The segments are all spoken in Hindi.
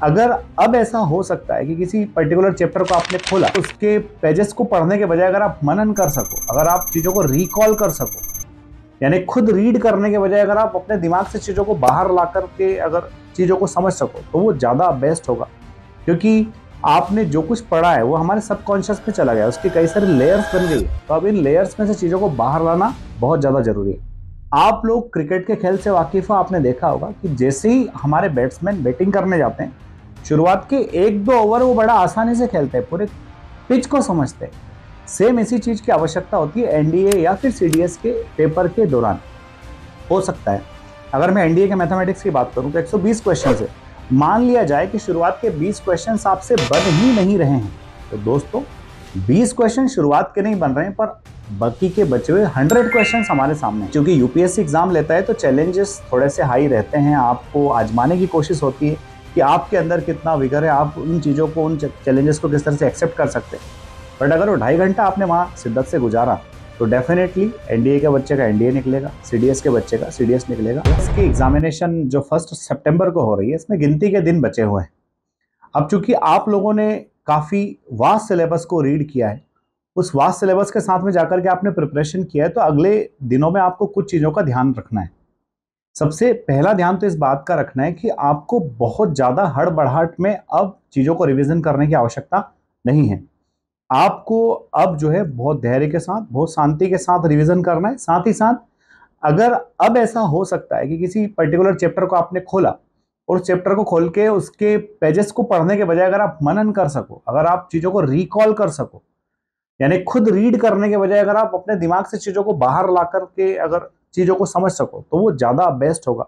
अगर अब ऐसा हो सकता है कि किसी पर्टिकुलर चैप्टर को आपने खोला, उसके पेजेस को पढ़ने के बजाय अगर आप मनन कर सको, अगर आप चीजों को रिकॉल कर सको, यानी खुद रीड करने के बजाय अगर आप अपने दिमाग से चीजों को बाहर ला करके अगर चीजों को समझ सको, तो वो ज्यादा बेस्ट होगा। क्योंकि आपने जो कुछ पढ़ा है वो हमारे सबकॉन्शियस में चला गया, उसकी कई सारी लेयर्स बन गई है। तो अब इन लेयर्स में से चीजों को बाहर लाना बहुत ज्यादा जरूरी है। आप लोग क्रिकेट के खेल से वाकिफ हो, आपने देखा होगा कि जैसे ही हमारे बैट्समैन बैटिंग करने जाते हैं, शुरुआत के 1-2 ओवर वो बड़ा आसानी से खेलते हैं, पूरे पिच को समझते हैं। सेम इसी चीज की आवश्यकता होती है एनडीए या फिर सीडीएस के पेपर के दौरान। हो सकता है अगर मैं एनडीए के मैथमेटिक्स की बात करूं तो 120 क्वेश्चन है। मान लिया जाए कि शुरुआत के 20 क्वेश्चन आपसे बन ही नहीं रहे हैं, तो दोस्तों 20 क्वेश्चन शुरुआत के नहीं बन रहे हैं, पर बाकी के बचे हुए 100 क्वेश्चन हमारे सामने। क्योंकि यूपीएससी एग्जाम लेता है तो चैलेंजेस थोड़े से हाई रहते हैं, आपको आजमाने की कोशिश होती है कि आपके अंदर कितना विगर है, आप उन चीज़ों को, उन चैलेंजेस को किस तरह से एक्सेप्ट कर सकते हैं। बट अगर वो 2.5 घंटा आपने वहाँ शिद्दत से गुजारा तो डेफिनेटली एनडीए के बच्चे का एनडीए निकलेगा, सीडीएस के बच्चे का सीडीएस निकलेगा। इसकी एग्जामिनेशन जो 1 सितंबर को हो रही है, इसमें गिनती के दिन बचे हुए हैं। अब चूंकि आप लोगों ने काफ़ी वास्ट सिलेबस को रीड किया है, उस वास्ट सिलेबस के साथ में जाकर के आपने प्रिपरेशन किया है, तो अगले दिनों में आपको कुछ चीज़ों का ध्यान रखना है। सबसे पहला ध्यान तो इस बात का रखना है कि आपको बहुत ज़्यादा हड़बड़ाहट में अब चीज़ों को रिवीजन करने की आवश्यकता नहीं है। आपको अब जो है बहुत धैर्य के साथ, बहुत शांति के साथ रिवीजन करना है। साथ ही साथ अगर अब ऐसा हो सकता है कि किसी पर्टिकुलर चैप्टर को आपने खोला और उस चैप्टर को खोल के उसके पेजेस को पढ़ने के बजाय अगर आप मनन कर सको, अगर आप चीज़ों को रिकॉल कर सको, यानी खुद रीड करने के बजाय अगर आप अपने दिमाग से चीज़ों को बाहर ला करके अगर चीज़ों को समझ सको, तो वो ज़्यादा बेस्ट होगा।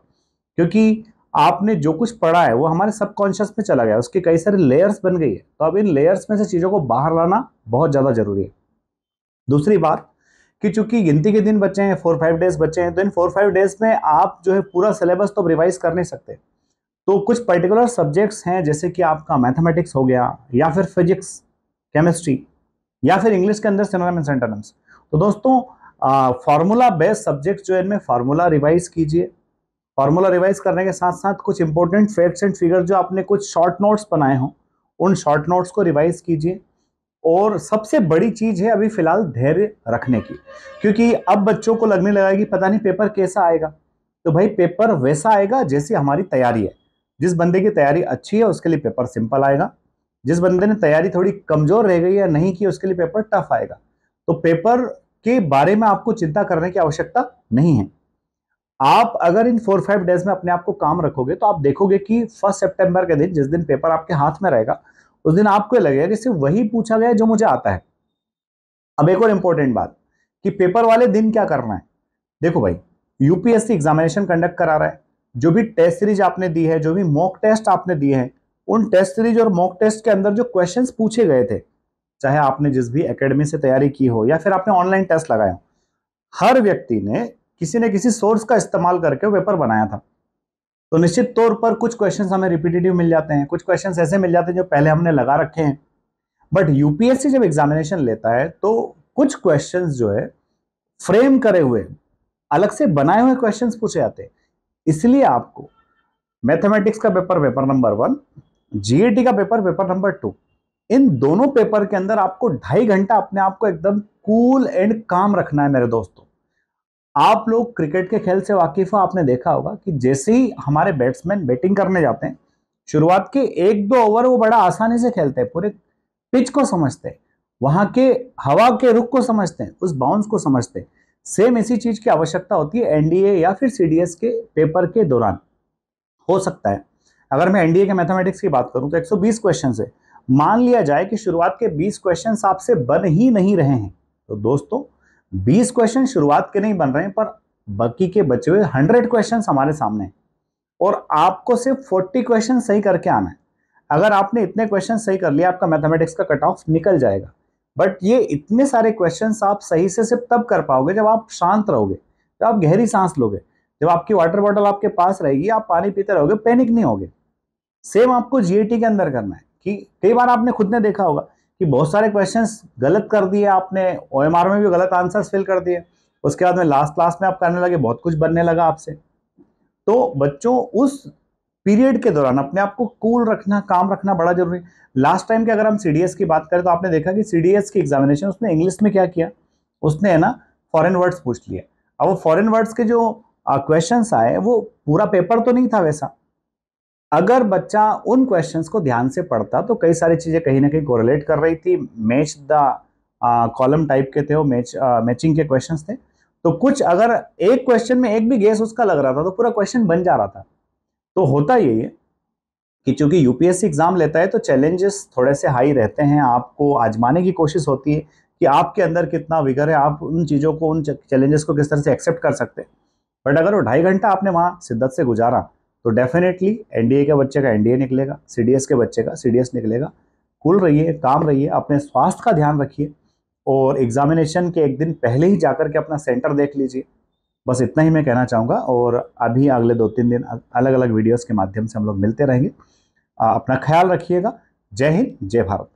क्योंकि आपने जो कुछ पढ़ा है वो हमारे सबकॉन्शियस में चला गया, उसकी कई सारी लेयर्स बन गई है। तो अब इन लेयर्स में से चीज़ों को बाहर लाना बहुत ज़्यादा जरूरी है। दूसरी बात कि चूंकि गिनती के दिन बचे हैं, 4-5 डेज बचे हैं, तो इन 4-5 डेज में आप जो है पूरा सिलेबस तो रिवाइज कर नहीं सकते। तो कुछ पर्टिकुलर सब्जेक्ट्स हैं, जैसे कि आपका मैथमेटिक्स हो गया, या फिर फिजिक्स, केमिस्ट्री, या फिर इंग्लिश के अंदर सिनोनिम्स एंड एंटोनिम्स। तो दोस्तों फार्मूला बेस्ड सब्जेक्ट जो है, इनमें फार्मूला रिवाइज कीजिए। फार्मूला रिवाइज करने के साथ साथ कुछ इंपॉर्टेंट फैक्ट्स एंड फिगर जो आपने कुछ शॉर्ट नोट्स बनाए हों, उन शॉर्ट नोट्स को रिवाइज कीजिए। और सबसे बड़ी चीज है अभी फिलहाल धैर्य रखने की, क्योंकि अब बच्चों को लगने लगा कि पता नहीं पेपर कैसा आएगा। तो भाई पेपर वैसा आएगा जैसी हमारी तैयारी है। जिस बंदे की तैयारी अच्छी है उसके लिए पेपर सिंपल आएगा, जिस बंदे ने तैयारी थोड़ी कमजोर रह गई या नहीं की उसके लिए पेपर टफ आएगा। तो पेपर के बारे में आपको चिंता करने की आवश्यकता नहीं है। आप अगर इन 4-5 डेज में अपने आप को काम रखोगे तो आप देखोगे कि 1 सितंबर के दिन, जिस दिन पेपर आपके हाथ में रहेगा, उस दिन आपको लगेगा कि सिर्फ वही पूछा गया जो मुझे आता है। अब एक और इंपॉर्टेंट बात कि पेपर वाले दिन क्या करना है। देखो भाई, यूपीएससी एग्जामिनेशन कंडक्ट करा रहा है। जो भी टेस्ट सीरीज आपने दी है, जो भी मॉक टेस्ट आपने दिए हैं, उन टेस्ट सीरीज और मॉक टेस्ट के अंदर जो क्वेश्चंस पूछे गए थे, चाहे आपने जिस भी एकेडमी से तैयारी की हो या फिर आपने ऑनलाइन टेस्ट लगाया हो, हर व्यक्ति ने किसी न किसी सोर्स का इस्तेमाल करके पेपर बनाया था। तो निश्चित तौर पर कुछ क्वेश्चंस हमें रिपीटेटिव मिल जाते हैं, कुछ क्वेश्चंस ऐसे मिल जाते हैं जो पहले हमने लगा रखे हैं। बट यूपीएससी जब एग्जामिनेशन लेता है तो कुछ क्वेश्चंस जो है फ्रेम करे हुए, अलग से बनाए हुए क्वेश्चंस पूछे जाते हैं। इसलिए आपको मैथमेटिक्स का पेपर, पेपर नंबर 1, जीएटी का पेपर, पेपर नंबर 2, इन दोनों पेपर के अंदर आपको 2.5 घंटा अपने आप को एकदम कूल एंड काम रखना है। मेरे दोस्तों, आप लोग क्रिकेट के खेल से वाकिफ हो, आपने देखा होगा कि जैसे ही हमारे बैट्समैन बैटिंग करने जाते हैं, शुरुआत के 1-2 ओवर वो बड़ा आसानी से खेलते हैं, पूरे पिच को समझते हैं, वहां के हवा के रुख को समझते हैं, उस बाउंस को समझते हैं। सेम इसी चीज की आवश्यकता होती है एनडीए या फिर सीडीएस के पेपर के दौरान। हो सकता है अगर मैं एनडीए के मैथमेटिक्स की बात करूं तो 120 क्वेश्चन है। मान लिया जाए कि शुरुआत के 20 क्वेश्चन आपसे बन ही नहीं रहे हैं, तो दोस्तों 20 क्वेश्चन शुरुआत के नहीं बन रहे हैं, पर बाकी के बचे हुए 100 क्वेश्चन हमारे सामने हैं और आपको सिर्फ 40 क्वेश्चन सही करके आना है। अगर आपने इतने क्वेश्चन सही कर लिया, आपका मैथमेटिक्स का कट ऑफ निकल जाएगा। बट ये इतने सारे क्वेश्चंस आप सही से सिर्फ तब कर पाओगे जब आप शांत रहोगे, जब आप गहरी सांस लोगे, जब आपकी वाटर बॉटल आपके पास रहेगी, आप पानी पीते रहोगे, पैनिक नहीं होगे। सेम आपको जीएटी के अंदर करना है कि कई बार आपने खुद ने देखा होगा कि बहुत सारे क्वेश्चंस गलत कर दिए आपने, ओएमआर में भी गलत आंसर्स फिल कर दिए, उसके बाद में लास्ट क्लास में आप करने लगे, बहुत कुछ बनने लगा आपसे। तो बच्चों, उस पीरियड के दौरान अपने आप को कूल रखना, काम रखना बड़ा जरूरी है। लास्ट टाइम के अगर हम सीडीएस की बात करें तो आपने देखा कि सीडीएस की एग्जामिनेशन उसने इंग्लिश में क्या किया, उसने है ना फॉरेन वर्ड्स पूछ लिए। अब वो फॉरेन वर्ड्स के जो क्वेश्चंस आए वो पूरा पेपर तो नहीं था वैसा। अगर बच्चा उन क्वेश्चंस को ध्यान से पढ़ता तो कई सारी चीजें कहीं ना कहीं कोरिलेट कर रही थी, मैच द कॉलम टाइप के थे वो, मैचिंग के क्वेश्चंस थे। तो कुछ अगर एक क्वेश्चन में एक भी गेस उसका लग रहा था तो पूरा क्वेश्चन बन जा रहा था। तो होता यही है कि चूंकि यूपीएससी एग्जाम लेता है तो चैलेंजेस थोड़े से हाई रहते हैं, आपको आजमाने की कोशिश होती है कि आपके अंदर कितना विगर है, आप उन चीज़ों को, उन चैलेंजेस को किस तरह से एक्सेप्ट कर सकते हैं। बट अगर वो 2.5 घंटा आपने वहाँ शिद्दत से गुजारा तो डेफिनेटली एनडीए के बच्चे का एनडीए निकलेगा, सीडीएस के बच्चे का सीडीएस निकलेगा। कूल रहिए, काम रहिए, अपने स्वास्थ्य का ध्यान रखिए और एग्जामिनेशन के एक दिन पहले ही जाकर के अपना सेंटर देख लीजिए। बस इतना ही मैं कहना चाहूँगा और अभी अगले 2-3 दिन अलग अलग वीडियोस के माध्यम से हम लोग मिलते रहेंगे। अपना ख्याल रखिएगा। जय हिंद, जय भारत।